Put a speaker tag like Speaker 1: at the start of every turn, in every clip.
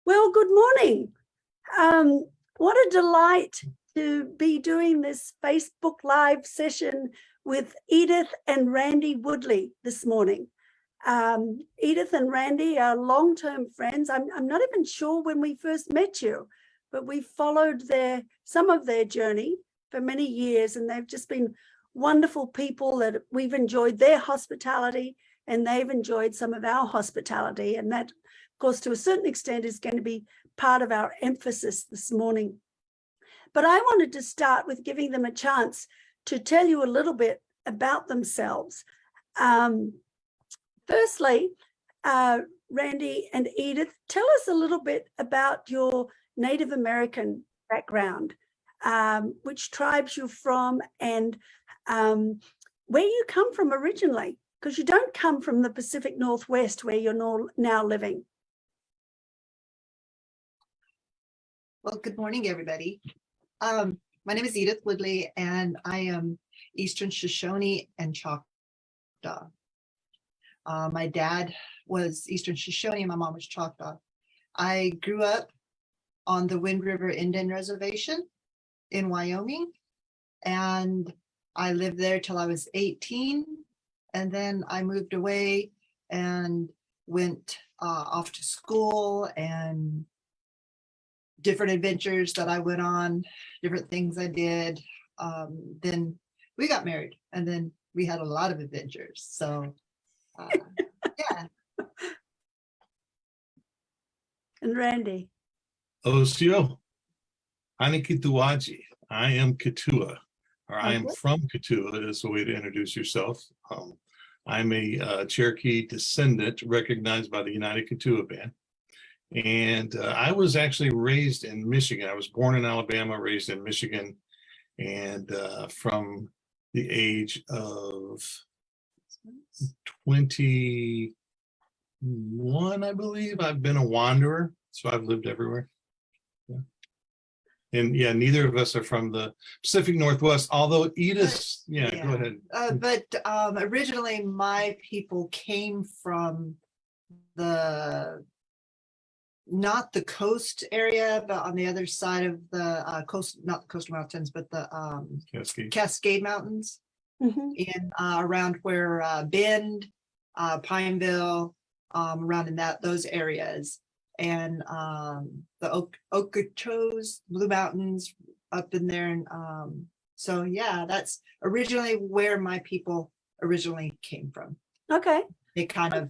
Speaker 1: Well, good morning. What a delight to be doing this Facebook Live session with Edith and Randy Woodley this morning. Edith and Randy are long-term friends. I'm not even sure when we first met you, but we followed some of their journey for many years, and they've just been wonderful people that we've enjoyed their hospitality, and they've enjoyed some of our hospitality. And that, of course, to a certain extent is going to be part of our emphasis this morning. But I wanted to start with giving them a chance to tell you a little bit about themselves. Firstly, Randy and Edith, tell us a little bit about your Native American background, which tribes you're from, and where you come from originally, because you don't come from the Pacific Northwest where you're now living.
Speaker 2: Well, good morning, everybody. My name is Edith Woodley, and I am Eastern Shoshone and Choctaw. My dad was Eastern Shoshone and my mom was Choctaw. I grew up on the Wind River Indian Reservation in Wyoming, and I lived there till I was 18, and then I moved away and went off to school, and different adventures that I went on, different things I did. Then we got married, and then we had a lot of adventures. So yeah.
Speaker 1: And Randy.
Speaker 3: Osio, Anikituaji. I am Katua, or I am from Katua is the way to introduce yourself. I'm a Cherokee descendant recognized by the United Katua Band. And I was actually raised in Michigan. I was born in Alabama, raised in Michigan. And from the age of 21, I believe, I've been a wanderer. So I've lived everywhere. Yeah. And yeah, neither of us are from the Pacific Northwest, although Edith, go ahead.
Speaker 2: But originally my people came from not the coast area, but on the other side of the coast, not the coastal mountains, but the Cascade Mountains, in around where Bend, Pineville, around in those areas, and the Okochos, Blue Mountains up in there, and so yeah, that's originally where my people originally came from.
Speaker 1: Okay.
Speaker 2: They kind of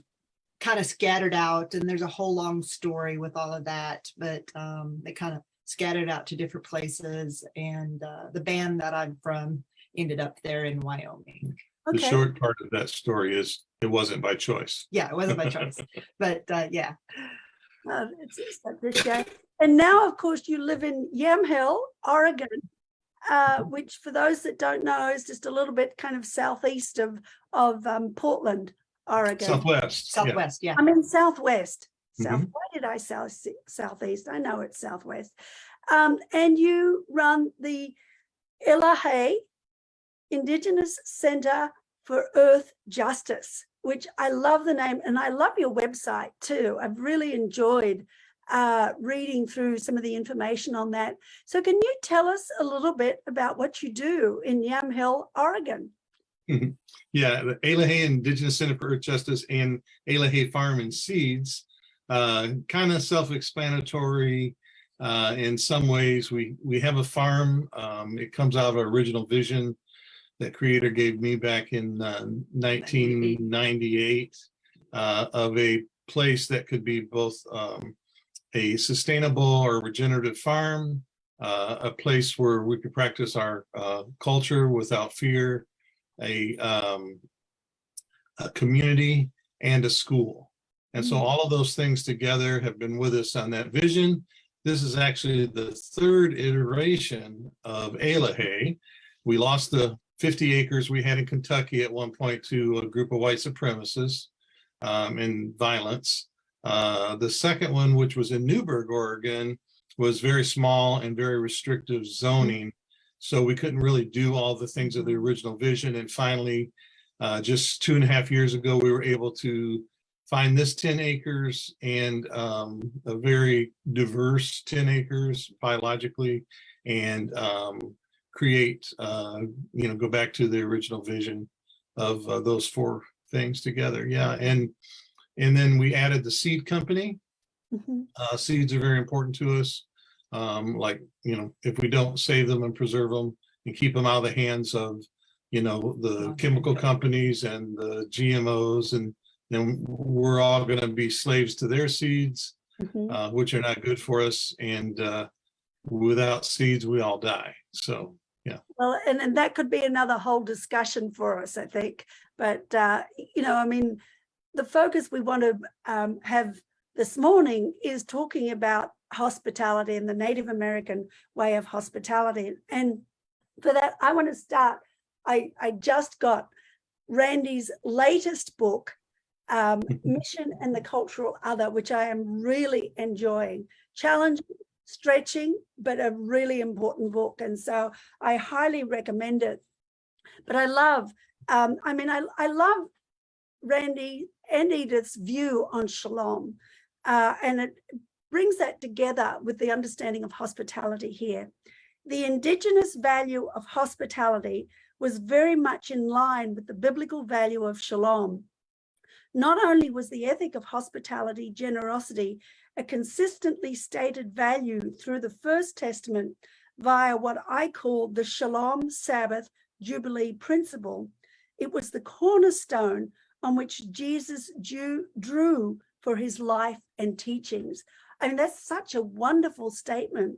Speaker 2: scattered out, and there's a whole long story with all of that, but they kind of scattered out to different places, and the band that I'm from ended up there in Wyoming.
Speaker 3: Okay. The short part of that story is it wasn't by choice.
Speaker 2: Yeah, it wasn't by choice, but yeah.
Speaker 1: It's like this guy. And now, of course, you live in Yamhill, Oregon, which, for those that don't know, is just a little bit kind of southeast of Portland, Oregon.
Speaker 3: Southwest.
Speaker 2: Yeah.
Speaker 1: I'm in Southwest. Why did I say Southeast? I know it's Southwest. And you run the Elahe Indigenous Center for Earth Justice, which I love the name, and I love your website too. I've really enjoyed reading through some of the information on that. So can you tell us a little bit about what you do in Yamhill, Oregon?
Speaker 3: Yeah, the Elahe Indigenous Center for Earth Justice and Elahe Farm and Seeds, kind of self-explanatory in some ways. We have a farm. It comes out of our original vision that Creator gave me back in 1998 of a place that could be both a sustainable or regenerative farm, a place where we could practice our culture without fear, a community, and a school. And so all of those things together have been with us on that vision. This is actually the third iteration of Elahe. We lost the 50 acres we had in Kentucky at one point to a group of white supremacists in violence. The second one, which was in Newberg, Oregon, was very small and very restrictive zoning. So we couldn't really do all the things of the original vision. And finally, just 2.5 years ago, we were able to find this 10 acres and a very diverse 10 acres biologically, and create, go back to the original vision of those four things together. Yeah, and then we added the seed company. Seeds are very important to us. If we don't save them and preserve them and keep them out of the hands of, the chemical companies and the GMOs, and then we're all going to be slaves to their seeds, which are not good for us. And without seeds, we all die. So, yeah.
Speaker 1: Well, and that could be another whole discussion for us, I think. But, the focus we want to have this morning is talking about hospitality and the Native American way of hospitality. And for that, I want to start. I just got Randy's latest book, Mission and the Cultural Other, which I am really enjoying. Challenging, stretching, but a really important book. And so I highly recommend it. But I love, I love Randy and Edith's view on shalom. And it brings that together with the understanding of hospitality here. The indigenous value of hospitality was very much in line with the biblical value of shalom. Not only was the ethic of hospitality, generosity, a consistently stated value through the First Testament via what I call the Shalom Sabbath Jubilee principle, it was the cornerstone on which Jesus drew for his life and teachings. I mean, that's such a wonderful statement.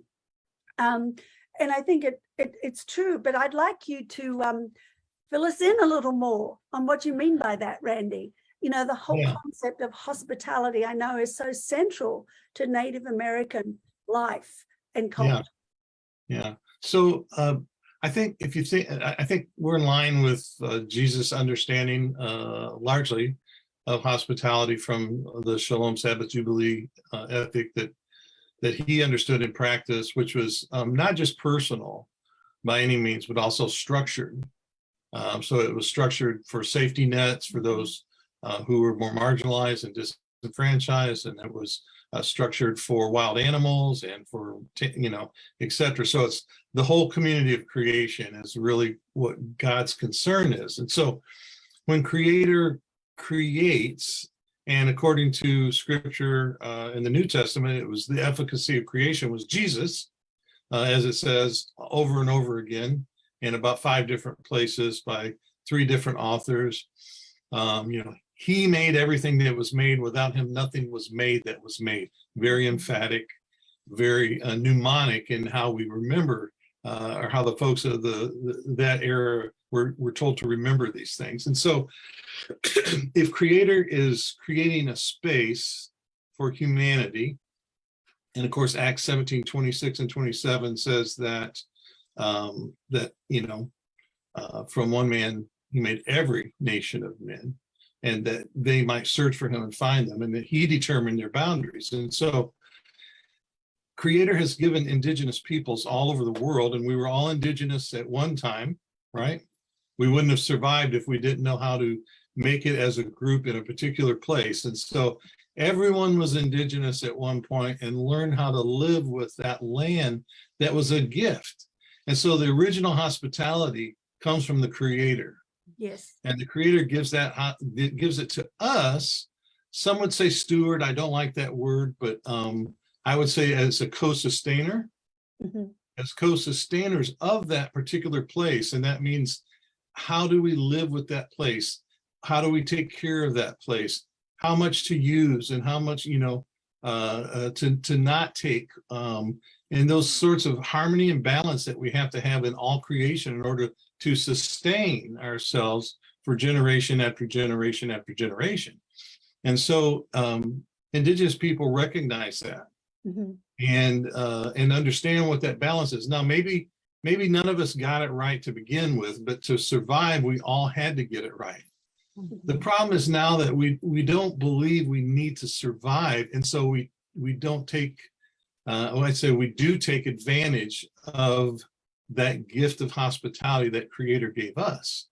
Speaker 1: And I think it's true, but I'd like you to fill us in a little more on what you mean by that, Randy. The whole concept of hospitality, I know, is so central to Native American life and culture.
Speaker 3: Yeah. So I think I think we're in line with Jesus' understanding largely of hospitality from the Shalom Sabbath Jubilee ethic that he understood in practice, which was not just personal by any means, but also structured. So it was structured for safety nets for those who were more marginalized and disenfranchised, and it was structured for wild animals and for, et cetera. So it's the whole community of creation is really what God's concern is. And so when Creator creates, and according to scripture in the New Testament, it was the efficacy of creation was Jesus, as it says over and over again in about 5 different places by 3 different authors. He made everything that was made. Without him, nothing was made that was made. Very emphatic, very mnemonic in how we remember, or how the folks of that era were told to remember these things. And so if Creator is creating a space for humanity, and of course, Acts 17, 26 and 27 says that, from one man, he made every nation of men, and that they might search for him and find them, and that he determined their boundaries. And so Creator has given indigenous peoples all over the world, and we were all indigenous at one time, right? We wouldn't have survived if we didn't know how to make it as a group in a particular place. And so everyone was indigenous at one point and learned how to live with that land that was a gift. And so the original hospitality comes from the Creator.
Speaker 1: Yes.
Speaker 3: And the Creator gives it to us. Some would say steward. I don't like that word, but I would say as a co-sustainer, as co-sustainers of that particular place. And that means, how do we live with that place? How do we take care of that place? How much to use and how much, to not take, and those sorts of harmony and balance that we have to have in all creation in order to sustain ourselves for generation after generation after generation. And so indigenous people recognize that and understand what that balance is. Now, maybe none of us got it right to begin with, but to survive, we all had to get it right. The problem is now that we don't believe we need to survive, and so we don't take, I'd say we do take advantage of that gift of hospitality that Creator gave us,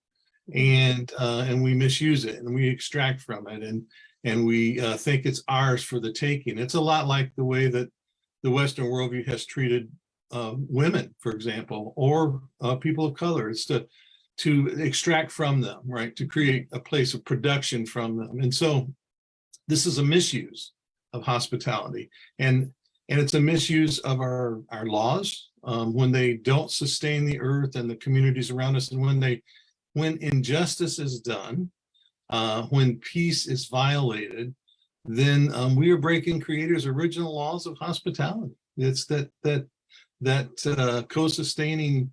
Speaker 3: and we misuse it and we extract from it, and we think it's ours for the taking. It's a lot like the way that the Western worldview has treated women, for example, or people of color. It's to extract from them, right? To create a place of production from them. And so this is a misuse of hospitality. And it's a misuse of our laws when they don't sustain the earth and the communities around us, and when injustice is done, when peace is violated, then we are breaking Creator's original laws of hospitality. It's that co-sustaining,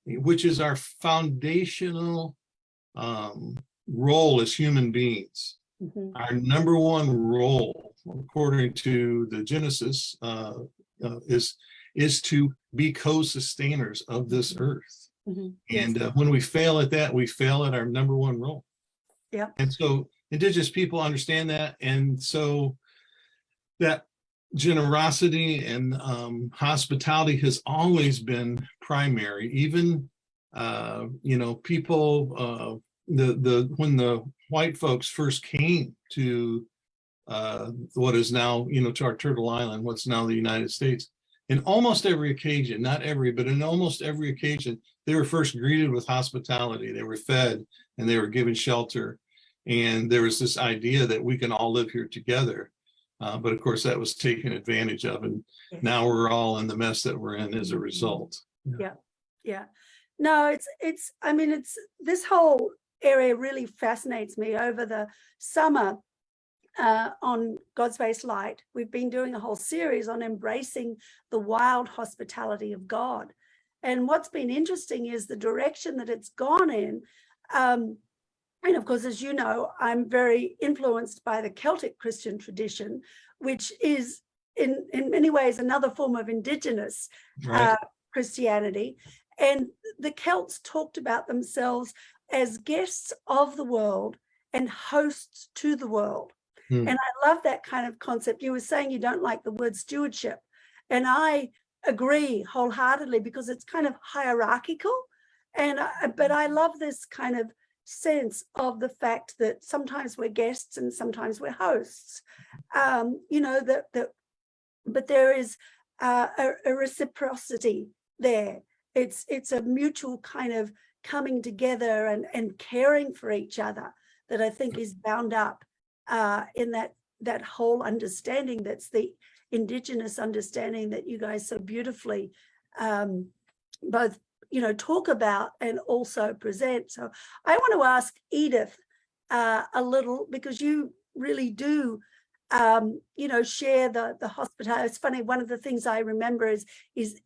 Speaker 3: which is our foundational role as human beings.
Speaker 1: Mhm.
Speaker 3: Our number one role, according to the Genesis, is to be co-sustainers of this earth.
Speaker 1: Mhm.
Speaker 3: And
Speaker 1: Yes.
Speaker 3: when we fail at that, we fail at our number one role.
Speaker 1: Yeah.
Speaker 3: And so Indigenous people understand that. And so that generosity and hospitality has always been primary. Even, people, when the white folks first came to what is now, to our Turtle Island, what's now the United States, in almost every occasion, not every, but in almost every occasion, they were first greeted with hospitality. They were fed and they were given shelter. And there was this idea that we can all live here together. But of course, that was taken advantage of. And
Speaker 1: Yes.
Speaker 3: now we're all in the mess that we're in as a result.
Speaker 1: Yeah. Yeah. No, I mean, it's this whole area really fascinates me. Over the summer on God's Space Light, we've been doing a whole series on embracing the wild hospitality of God. And what's been interesting is the direction that it's gone in. And of course, as you know, I'm very influenced by the Celtic Christian tradition, which is in many ways another form of indigenous
Speaker 3: Right.
Speaker 1: Christianity. And the Celts talked about themselves as guests of the world and hosts to the world.
Speaker 3: Hmm.
Speaker 1: And I love that kind of concept. You were saying you don't like the word stewardship. And I agree wholeheartedly, because it's kind of hierarchical. But I love this kind of sense of the fact that sometimes we're guests and sometimes we're hosts. But there is a reciprocity there. It's a mutual kind of coming together and caring for each other that I think is bound up in that whole understanding that's the indigenous understanding that you guys so beautifully both talk about and also present. So I want to ask Edith a little, because you really do share the hospitality. It's funny, one of the things I remember is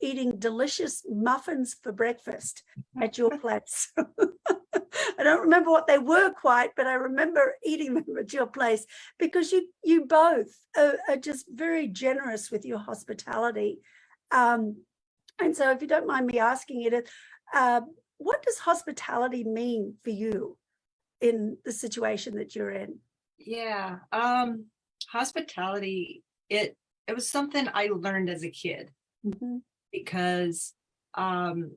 Speaker 1: eating delicious muffins for breakfast at your place. I don't remember what they were quite, but I remember eating them at your place, because you both are just very generous with your hospitality. And so if you don't mind me asking Edith, what does hospitality mean for you in the situation that you're in?
Speaker 2: Yeah. Hospitality, it was something I learned as a kid.
Speaker 1: Mm-hmm.
Speaker 2: Because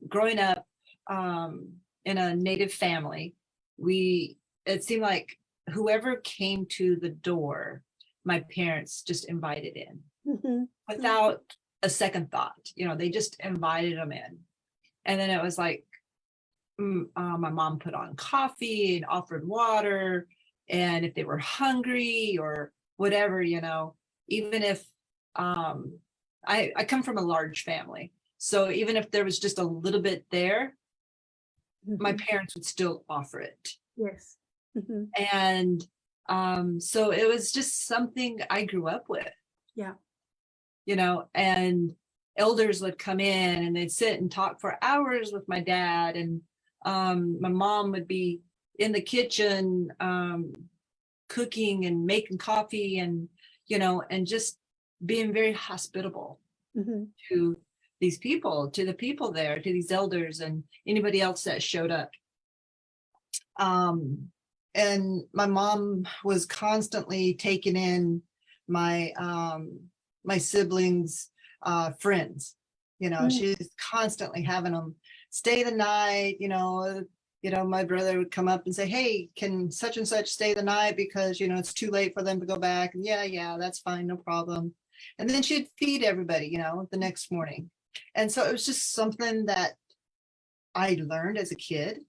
Speaker 2: growing up in a Native family, it seemed like whoever came to the door, my parents just invited in.
Speaker 1: Mm-hmm.
Speaker 2: Without a second thought. They just invited them in. And then it was like, my mom put on coffee and offered water. And if they were hungry or whatever, even if I come from a large family. So even if there was just a little bit there,
Speaker 1: Mm-hmm.
Speaker 2: my parents would still offer it.
Speaker 1: Yes. Mm-hmm.
Speaker 2: And so it was just something I grew up with.
Speaker 1: Yeah.
Speaker 2: And elders would come in and they'd sit and talk for hours with my dad. And my mom would be in the kitchen cooking and making coffee and, and just being very hospitable
Speaker 1: Mm-hmm.
Speaker 2: to these people, to the people there, to these elders and anybody else that showed up. And my mom was constantly taking in my my siblings' friends. She's constantly having them stay the night, my brother would come up and say, hey, can such and such stay the night because, it's too late for them to go back. And yeah, that's fine, no problem. And then she'd feed everybody, the next morning. And so it was just something that I learned as a kid.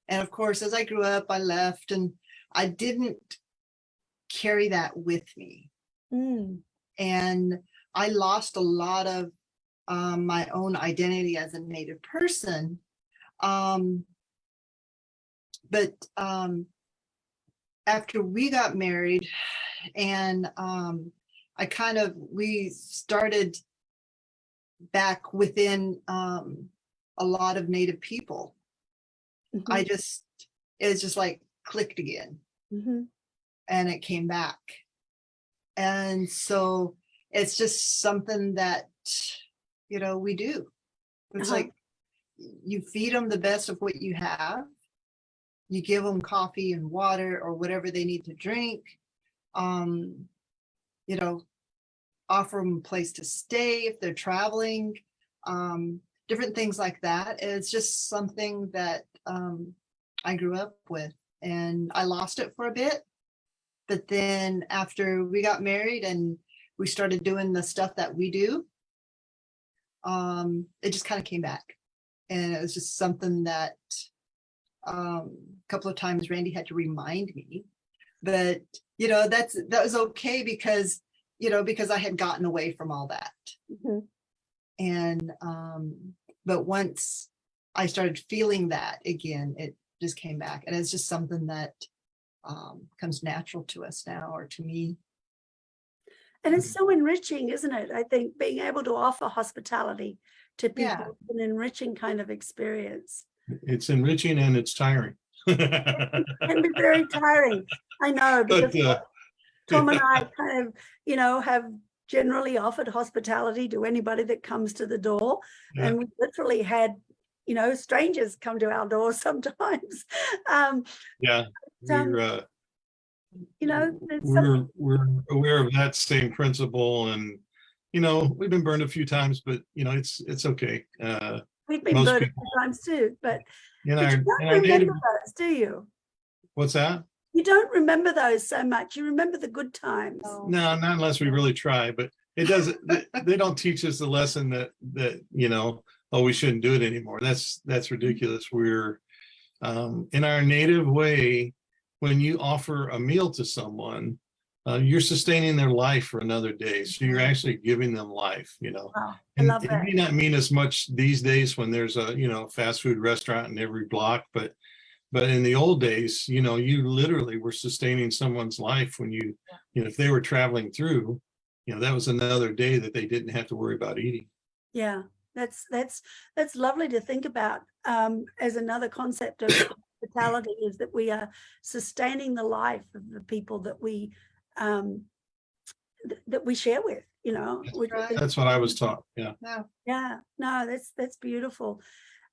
Speaker 2: And of course, as I grew up, I left and I didn't carry that with me. And I lost a lot of my own identity as a Native person. But after we got married and we started back within a lot of Native people. It's just like clicked again. And it came back. And so it's just something that, we do. It's like you feed them the best of what you have. You give them coffee and water or whatever they need to drink. Offer them a place to stay if they're traveling. Different things like that. It's just something that I grew up with, and I lost it for a bit. But then after we got married and we started doing the stuff that we do, it just kind of came back. And it was just something that a couple of times Randy had to remind me. But, that was okay because I had gotten away from all that. And, but once I started feeling that again, it just came back. And it's just something that comes natural to us now, or to me.
Speaker 1: And it's so enriching, isn't it? I think being able to offer hospitality to people is an enriching kind of experience.
Speaker 3: It's enriching and it's tiring.
Speaker 1: It can be very tiring. I know, because Tom and I kind of, have generally offered hospitality to anybody that comes to the door. And we literally had, strangers come to our door sometimes.
Speaker 3: We're aware of that same principle, and we've been burned a few times, but it's okay.
Speaker 1: We've been burned a few times too, but you don't remember those, do you?
Speaker 3: What's that?
Speaker 1: You don't remember those so much. You remember the good times.
Speaker 3: No, not unless we really try. But it doesn't. They don't teach us the lesson that we shouldn't do it anymore. That's ridiculous. We're in our native way. When you offer a meal to someone, you're sustaining their life for another day. So you're actually giving them life,
Speaker 1: Wow,
Speaker 3: and
Speaker 1: I love that.
Speaker 3: It may not mean as much these days when there's a, fast food restaurant in every block, but in the old days, you literally were sustaining someone's life when if they were traveling through, that was another day that they didn't have to worry about eating.
Speaker 1: Yeah, that's lovely to think about as another concept of hospitality, is that we are sustaining the life of the people that we share with,
Speaker 3: That's what I was taught. Yeah.
Speaker 1: No, that's beautiful.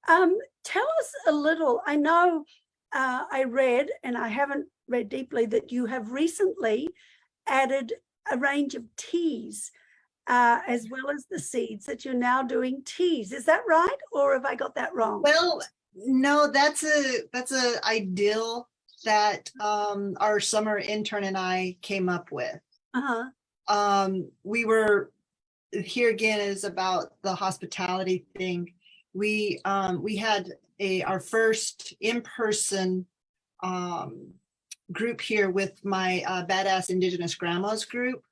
Speaker 1: Tell us a little. I know I read, and I haven't read deeply, that you have recently added a range of teas as well as the seeds, that you're now doing teas. Is that right, or have I got that wrong?
Speaker 2: Well, no, that's a ideal that our summer intern and I came up with. We were here again is about the hospitality thing. We had our first in-person group here with my Badass Indigenous Grandmas group.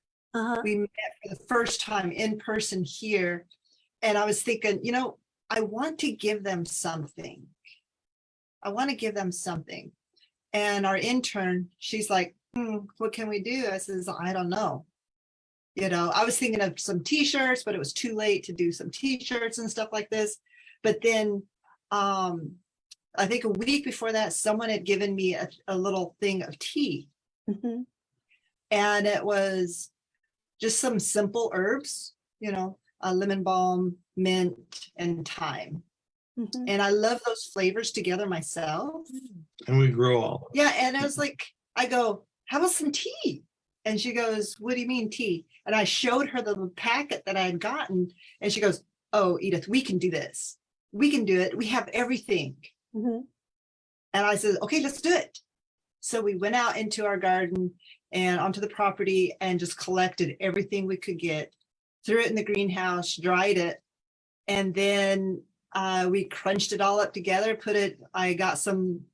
Speaker 2: We met for the first time in person here, and I was thinking, I want to give them something. And our intern, she's like, what can we do? I says, I don't know. I was thinking of some t-shirts, but it was too late to do some t-shirts and stuff like this. But then I think a week before that, someone had given me a little thing of tea. And it was just some simple herbs, lemon balm, mint, and thyme. And I love those flavors together myself.
Speaker 3: And we grow all.
Speaker 2: Yeah. And I was like, I go, how about some tea? And she goes, what do you mean tea? And I showed her the little packet that I had gotten. And she goes, oh, Edith, we can do this. We can do it. We have everything.
Speaker 1: Mhm.
Speaker 2: And I said, okay, let's do it. So we went out into our garden and onto the property and just collected everything we could get, threw it in the greenhouse, dried it, and then we crunched it all up together, I got some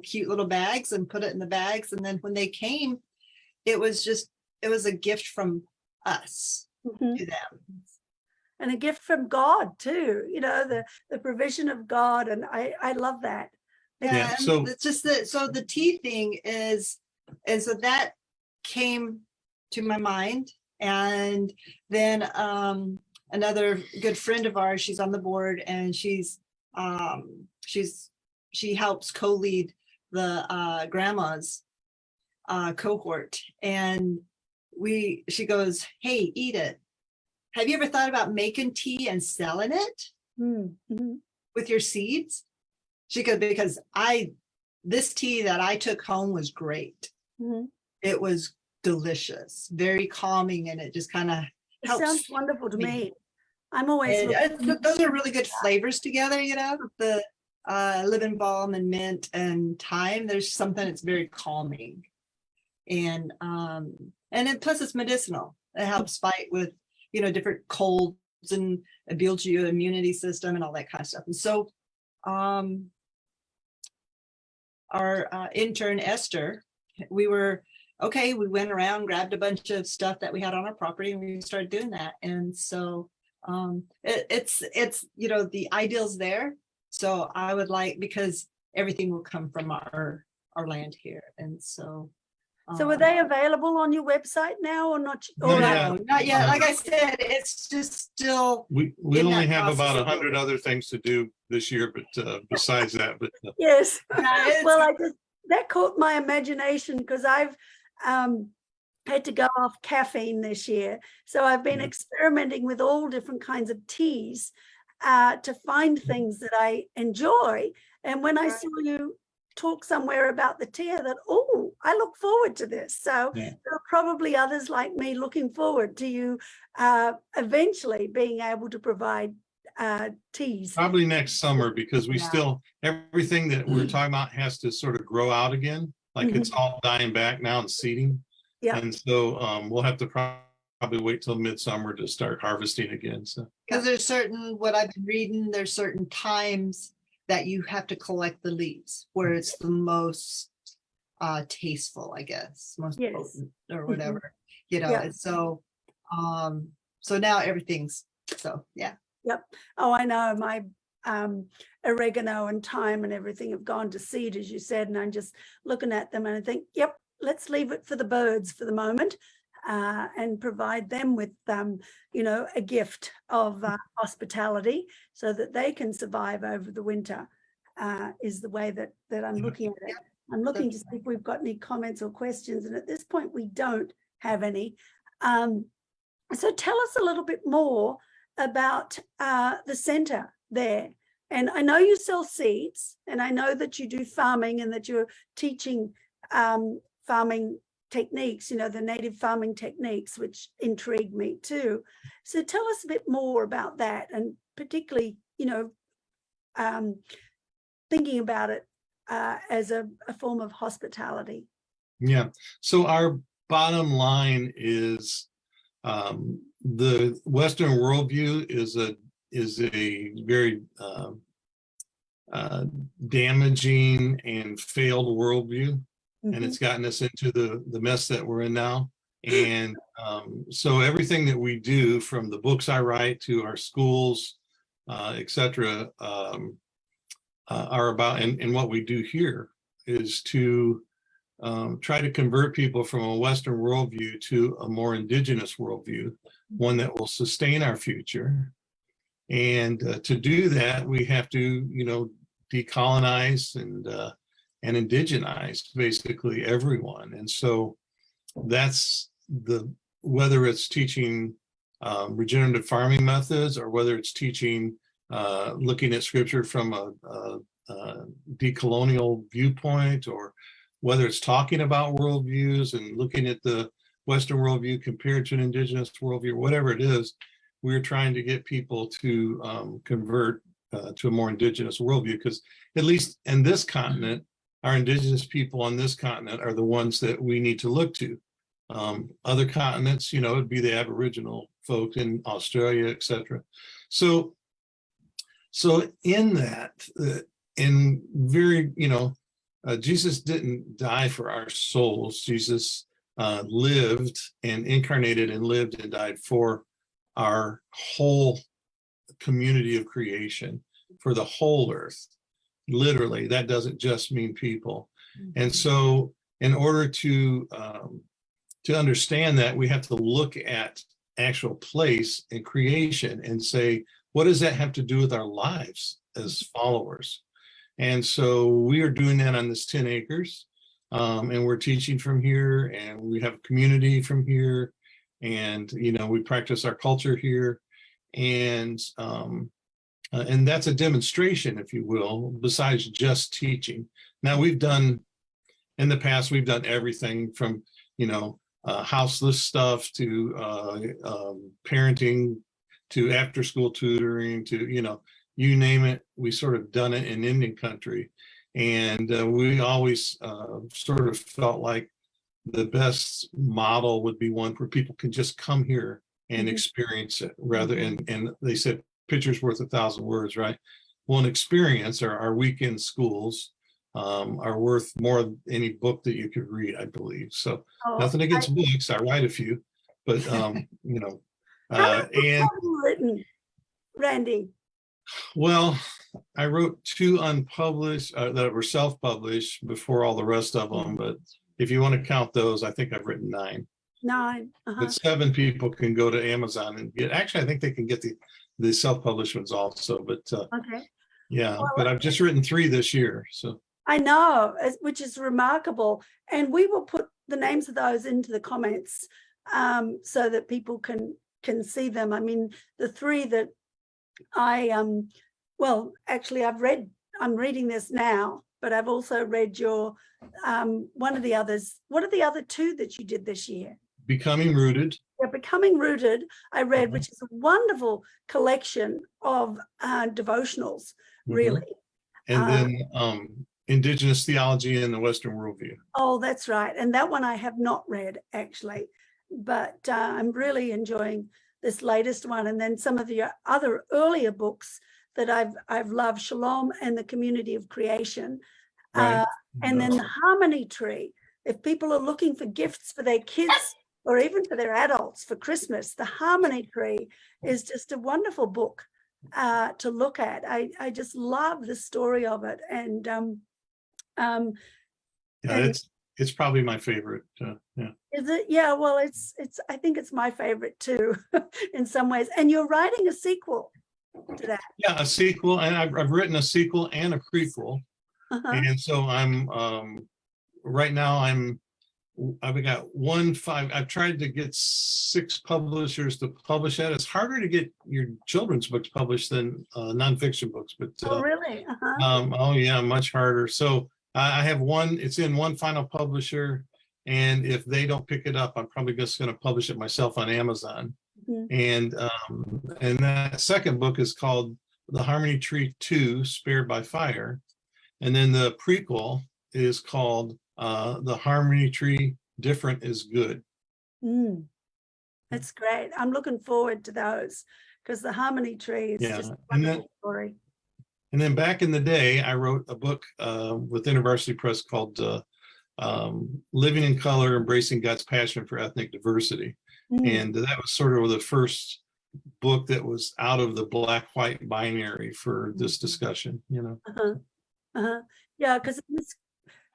Speaker 2: cute little bags and put it in the bags. And then when they came, it was a gift from us
Speaker 1: Mhm.
Speaker 2: to them.
Speaker 1: And a gift from God too, the provision of God. And I love that.
Speaker 2: Yeah, and
Speaker 3: so
Speaker 2: it's just that, so the tea thing is so that came to my mind. And then another good friend of ours, she's on the board, and she helps co-lead the grandma's cohort. And she goes, hey, Edith, have you ever thought about making tea and selling it
Speaker 1: Mm-hmm.
Speaker 2: with your seeds? She goes, because this tea that I took home was great.
Speaker 1: Mm-hmm.
Speaker 2: It was delicious, very calming, and it just kind of
Speaker 1: It
Speaker 2: helps.
Speaker 1: sounds wonderful to me. I'm always
Speaker 2: Those are really good flavors together, the lemon balm and mint and thyme. There's something that's very calming, and then plus it's medicinal. It helps fight with different colds and it builds your immunity system and all that kind of stuff. And so our intern Esther, we went around, grabbed a bunch of stuff that we had on our property, and we started doing that. And so it's the ideal's there. So I would because everything will come from our land here. And so
Speaker 1: are they available on your website now or not?
Speaker 3: No,
Speaker 2: not yet. Like I said, it's just still
Speaker 3: we only have about 100 other things to do this year, but besides that,
Speaker 1: yes.
Speaker 2: Yeah,
Speaker 1: Well, that caught my imagination because I've had to go off caffeine this year. So I've been experimenting with all different kinds of teas to find things that I enjoy. And when I saw you talk somewhere about the tea, I thought, oh, I look forward to this. So there are probably others like me looking forward to you eventually being able to provide teas.
Speaker 3: probably next summer, because we still, everything that we're talking about has to sort of grow out again. Like it's all dying back now and seeding. Yeah. And so we'll have to probably wait till midsummer to start harvesting again. So
Speaker 2: because what I've been reading, there's certain times that you have to collect the leaves where it's the most tasteful, I guess, most potent or whatever, And so so now everything's yeah.
Speaker 1: Yep. Oh, I know. My oregano and thyme and everything have gone to seed, as you said, and I'm just looking at them and I think, yep, let's leave it for the birds for the moment and provide them with a gift of hospitality so that they can survive over the winter is the way that I'm looking at it. I'm looking to see if we've got any comments or questions, and at this point we don't have any. So tell us a little bit more about the center there. And I know you sell seeds, and I know that you do farming and that you're teaching farming techniques, the native farming techniques, which intrigue me too. So tell us a bit more about that, and particularly, thinking about it as a form of hospitality. Yeah.
Speaker 3: So our bottom line is the Western worldview is a very damaging and failed worldview. And it's gotten us into the mess that we're in now. And so everything that we do, from the books I write to our schools, et cetera, are about, and what we do here is to try to convert people from a Western worldview to a more indigenous worldview, one that will sustain our future. And to do that, we have to, decolonize and indigenize basically everyone. And so that's whether it's teaching regenerative farming methods, or whether it's teaching, looking at scripture from a decolonial viewpoint, or whether it's talking about worldviews and looking at the Western worldview compared to an indigenous worldview, whatever it is, we're trying to get people to convert to a more indigenous worldview, because at least in this continent, our indigenous people on this continent are the ones that we need to look to. Other continents, it'd be the Aboriginal folk in Australia, etc. So in that, in very, Jesus didn't die for our souls. Jesus lived and incarnated and lived and died for our whole community of creation, for the whole earth. Literally, that doesn't just mean people. And so in order to understand that, we have to look at actual place and creation and say, what does that have to do with our lives as followers? And so we are doing that on this 10 acres, and we're teaching from here, and we have a community from here, and we practice our culture here, and that's a demonstration, if you will, besides just teaching. Now, in the past, we've done everything from houseless stuff to parenting, to after school tutoring, to you name it. We sort of done it in Indian country, and we always sort of felt like the best model would be one where people can just come here and experience it, rather. And they said picture's worth 1,000 words, right? Well, an experience, or our weekend schools are worth more than any book that you could read, I believe. So nothing against books, I write a few, but
Speaker 1: How many books have you written, Randy?
Speaker 3: Well, I wrote 2 unpublished that were self-published before all the rest of them, but if you want to count those, I think I've written 9.
Speaker 1: 9.
Speaker 3: But 7 people can go to Amazon and get. Actually, I think they can get the self-published ones also. But
Speaker 1: Okay.
Speaker 3: yeah,
Speaker 1: Well,
Speaker 3: but I've just written 3 this year. So
Speaker 1: I know, which is remarkable, and we will put the names of those into the comments so that people can see them. I mean, the 3 that well, actually, I'm reading this now, but I've also read your one of the others. What are the other 2 that you did this year?
Speaker 3: Becoming Rooted.
Speaker 1: Yeah, Becoming Rooted, I read, which is a wonderful collection of devotionals, really.
Speaker 3: And then Indigenous Theology in the Western Worldview.
Speaker 1: Oh, that's right. And that one I have not read, actually, but I'm really enjoying this latest one. And then some of the other earlier books that I've loved, Shalom and the Community of Creation.
Speaker 3: Right.
Speaker 1: And then the Harmony Tree. If people are looking for gifts for their kids or even for their adults for Christmas, the Harmony Tree is just a wonderful book to look at. I just love the story of it. And
Speaker 3: it's probably my favorite. Yeah.
Speaker 1: Is it? Yeah, well, it's I think it's my favorite too, in some ways. And you're writing a sequel to that.
Speaker 3: Yeah, a sequel, and I've written a sequel and a prequel. And so I'm right now I've got 5. I've tried to get 6 publishers to publish that. It's harder to get your children's books published than nonfiction books, but
Speaker 1: oh, really?
Speaker 3: oh yeah, much harder. So I have one. It's in one final publisher, and if they don't pick it up, I'm probably just going to publish it myself on Amazon. And that second book is called The Harmony Tree 2: Spared by Fire, and then the prequel is called The Harmony Tree: Different is Good.
Speaker 1: That's great. I'm looking forward to those, because the Harmony Tree is just a wonderful story.
Speaker 3: And then back in the day, I wrote a book with InterVarsity Press called Living in Color, Embracing God's Passion for Ethnic Diversity. And that was sort of the first book that was out of the black-white binary for this discussion,
Speaker 1: Yeah, because in this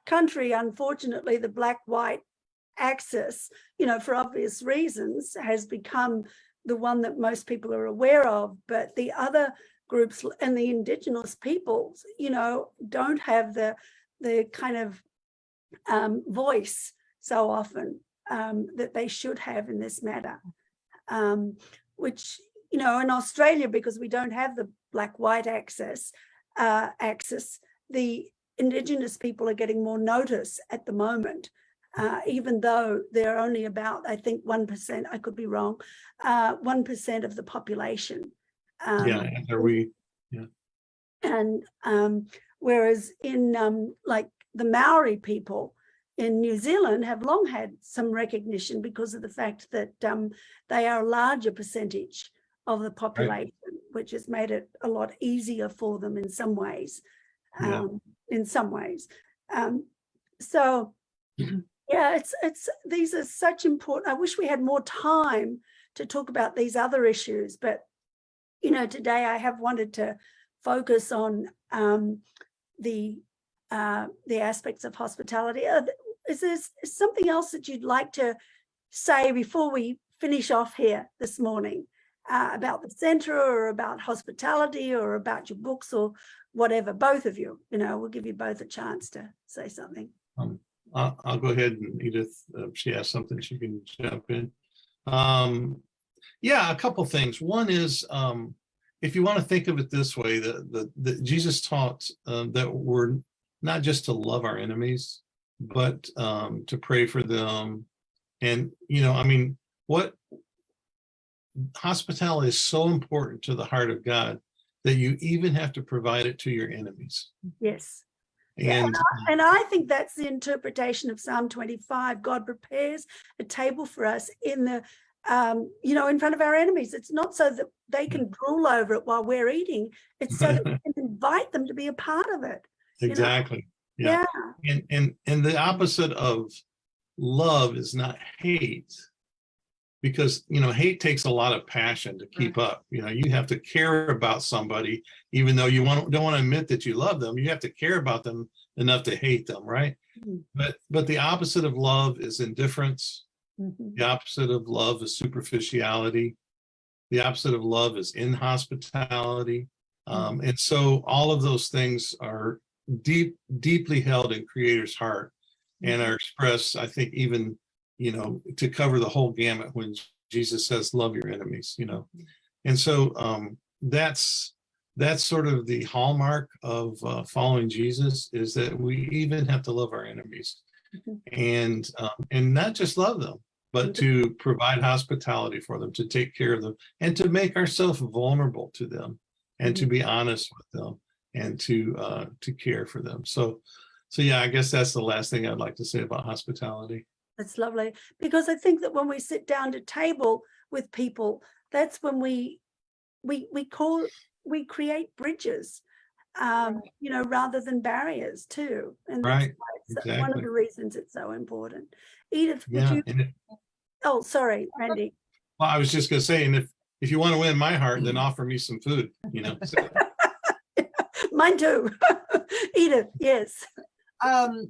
Speaker 1: country, unfortunately, the black-white axis, for obvious reasons, has become the one that most people are aware of. But the other groups and the Indigenous peoples, don't have the kind of voice so often that they should have in this matter, which, in Australia, because we don't have the black-white axis, the Indigenous people are getting more notice at the moment, even though they're only about, I think, 1%, I could be wrong, 1% of the population.
Speaker 3: Yeah.
Speaker 1: And whereas in like the Maori people in New Zealand have long had some recognition because of the fact that they are a larger percentage of the population, which has made it a lot easier for them in some ways. So yeah, it's these are such important. I wish we had more time to talk about these other issues, but you know, today I have wanted to focus on the aspects of hospitality. Is there something else that you'd like to say before we finish off here this morning about the center, or about hospitality, or about your books, or whatever? Both of you, you know, we'll give you both a chance to say something.
Speaker 3: I'll go ahead, and Edith, she has something, she can jump in. Yeah, a couple things. One is, if you want to think of it this way, that Jesus taught that we're not just to love our enemies, but to pray for them. And, you know, I mean, hospitality is so important to the heart of God that you even have to provide it to your enemies.
Speaker 1: Yes.
Speaker 3: And,
Speaker 1: and I think that's the interpretation of Psalm 25. God prepares a table for us in the, you know, in front of our enemies. It's not so that they can drool over it while we're eating. It's so that we can invite them to be a part of it.
Speaker 3: Exactly.
Speaker 1: You know?
Speaker 3: Yeah. And the opposite of love is not hate, because, you know, hate takes a lot of passion to keep up. You know, you have to care about somebody, even though you don't want to admit that you love them. You have to care about them enough to hate them, right? Mm-hmm. But the opposite of love is indifference. Mm-hmm. The opposite of love is superficiality. The opposite of love is inhospitality. And so all of those things are deeply held in Creator's heart, and are expressed, I think, even, you know, to cover the whole gamut when Jesus says, love your enemies, you know. And so that's sort of the hallmark of following Jesus, is that we even have to love our enemies, and not just love them, but to provide hospitality for them, to take care of them, and to make ourselves vulnerable to them, and to be honest with them, and to care for them. So yeah, I guess that's the last thing I'd like to say about hospitality.
Speaker 1: That's lovely, because I think that when we sit down to table with people, that's when we create bridges, you know, rather than barriers too. And that's exactly one of the reasons it's so important. Edith, would you? Oh, sorry, Randy.
Speaker 3: Well, I was just going to say, and if you want to win my heart, then offer me some food, you know.
Speaker 1: Mine too. Edith, yes.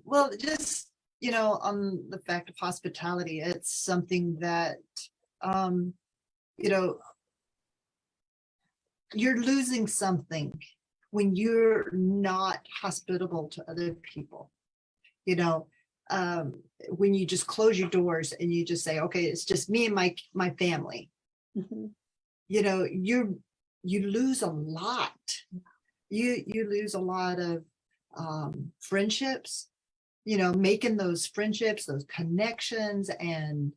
Speaker 2: Well, just, you know, on the fact of hospitality, it's something that, you know, you're losing something when you're not hospitable to other people. You know, when you just close your doors and you just say, okay, it's just me and my family. Mm-hmm. You know, you lose a lot. You lose a lot of friendships, you know, making those friendships, those connections, and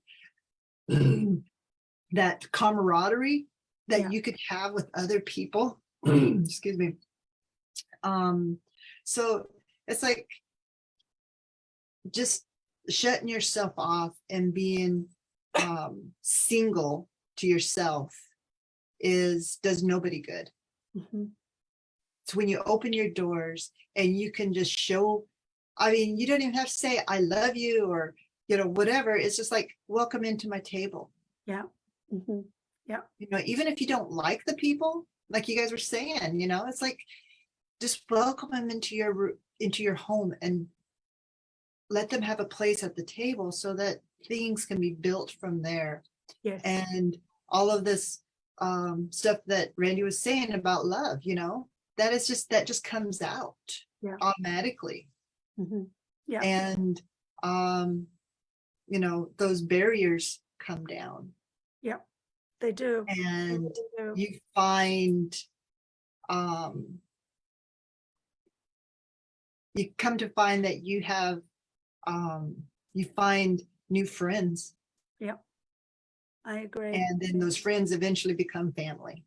Speaker 2: that camaraderie that you could have with other people. Excuse me. So it's like just shutting yourself off and being single to yourself does nobody good. Mm-hmm. It's when you open your doors and you can just show, I mean, you don't even have to say, I love you, or, you know, whatever. It's just like, welcome into my table.
Speaker 1: Yeah. Mm-hmm. Yeah.
Speaker 2: You know, even if you don't like the people, like you guys were saying, you know, it's like, just welcome them into your home and let them have a place at the table so that things can be built from there.
Speaker 1: Yes.
Speaker 2: And all of this stuff that Randy was saying about love, you know, that just comes out automatically.
Speaker 1: Mm-hmm. Yeah.
Speaker 2: And you know, those barriers come down.
Speaker 1: Yeah, they do.
Speaker 2: And
Speaker 1: they do.
Speaker 2: you find you come to find that you have you find new friends.
Speaker 1: Yeah, I agree.
Speaker 2: And then those friends eventually become family.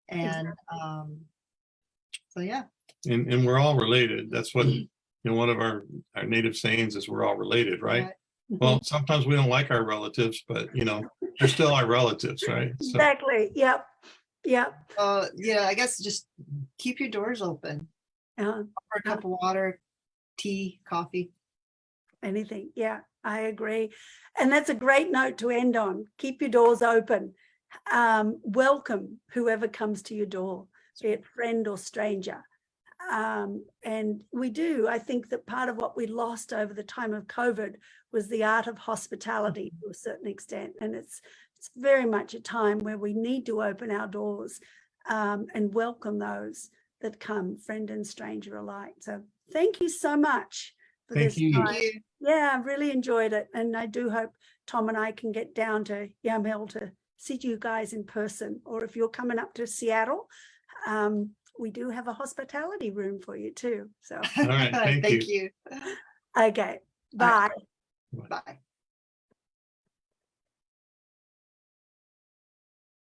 Speaker 2: And so yeah,
Speaker 3: And we're all related. That's what, one of our native sayings is we're all related, right? Well, sometimes we don't like our relatives, but they're still our relatives, right? So,
Speaker 1: Exactly. Yep. Yep.
Speaker 2: Yeah, I guess just keep your doors open. For a cup of water, tea, coffee.
Speaker 1: Anything. Yeah, I agree. And that's a great note to end on. Keep your doors open. Welcome whoever comes to your door, be it friend or stranger. And I think that part of what we lost over the time of COVID was the art of hospitality to a certain extent. And it's very much a time where we need to open our doors and welcome those that come, friend and stranger alike. So thank you so much for
Speaker 3: Thank
Speaker 1: this
Speaker 3: you.
Speaker 1: time.
Speaker 2: Thank you.
Speaker 1: Yeah, I really enjoyed it. And I do hope Tom and I can get down to Yamhill to see you guys in person. Or if you're coming up to Seattle, we do have a hospitality room for you too. So,
Speaker 3: all right. Thank you.
Speaker 2: you.
Speaker 1: okay. Bye.
Speaker 2: Bye.